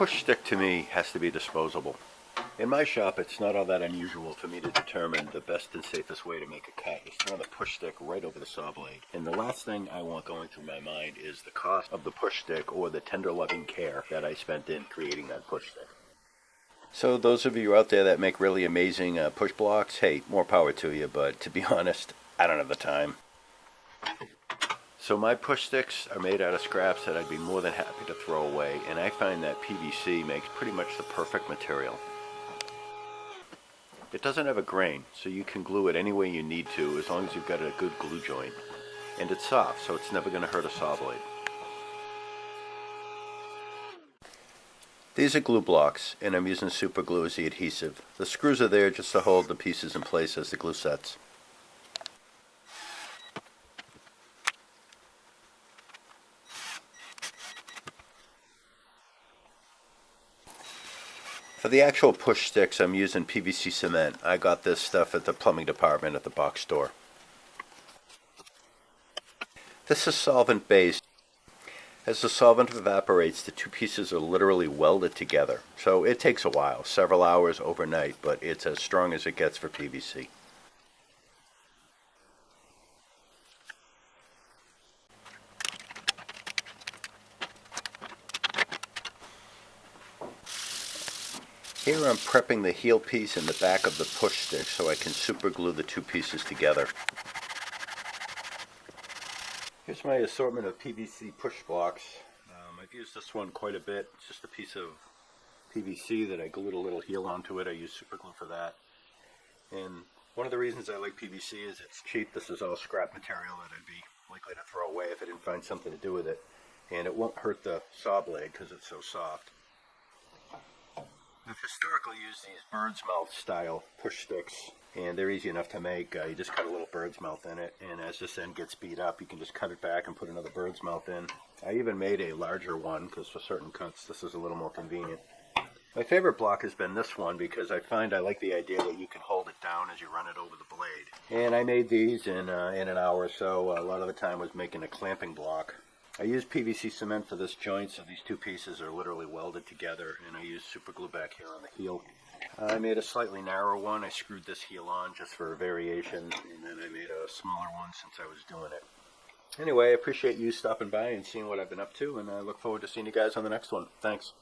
push stick to me has to be disposable. In my shop, it's not all that unusual for me to determine the best and safest way to make a cut is to run the push stick right over the saw blade. And the last thing I want going through my mind is the cost of the push stick or the tender loving care that I spent in creating that push stick. So those of you out there that make really amazing push blocks, hey, more power to you, but to be honest, I don't have the time. So my push sticks are made out of scraps that I'd be more than happy to throw away, and I find that PVC makes pretty much the perfect material. It doesn't have a grain, so you can glue it any way you need to as long as you've got a good glue joint. And it's soft, so it's never going to hurt a saw blade. These are glue blocks, and I'm using super glue as the adhesive. The screws are there just to hold the pieces in place as the glue sets. For the actual push sticks, I'm using PVC Cement. I got this stuff at the plumbing department at the box store. This is solvent based. As the solvent evaporates, the two pieces are literally welded together. So it takes a while, several hours overnight, but it's as strong as it gets for PVC. Here I'm prepping the heel piece and the back of the push stick so I can super glue the two pieces together. Here's my assortment of PVC push blocks. I've used this one quite a bit. It's just a piece of PVC that I glued a little heel onto it. I use super glue for that. And one of the reasons I like PVC is it's cheap. This is all scrap material that I'd be likely to throw away if I didn't find something to do with it. And it won't hurt the saw blade because it's so soft. I've historically used these bird's mouth style push sticks, and they're easy enough to make. You just cut a little bird's mouth in it, and as this end gets beat up, you can just cut it back and put another bird's mouth in. I even made a larger one because for certain cuts this is a little more convenient. My favorite block has been this one because I find I like the idea that you can hold it down as you run it over the blade. And I made these in an hour or so. A lot of the time was making a clamping block. I used PVC cement for this joint, so these two pieces are literally welded together, and I used super glue back here on the heel. I made a slightly narrow one. I screwed this heel on just for a variation, and then I made a smaller one since I was doing it. Anyway, I appreciate you stopping by and seeing what I've been up to, and I look forward to seeing you guys on the next one. Thanks.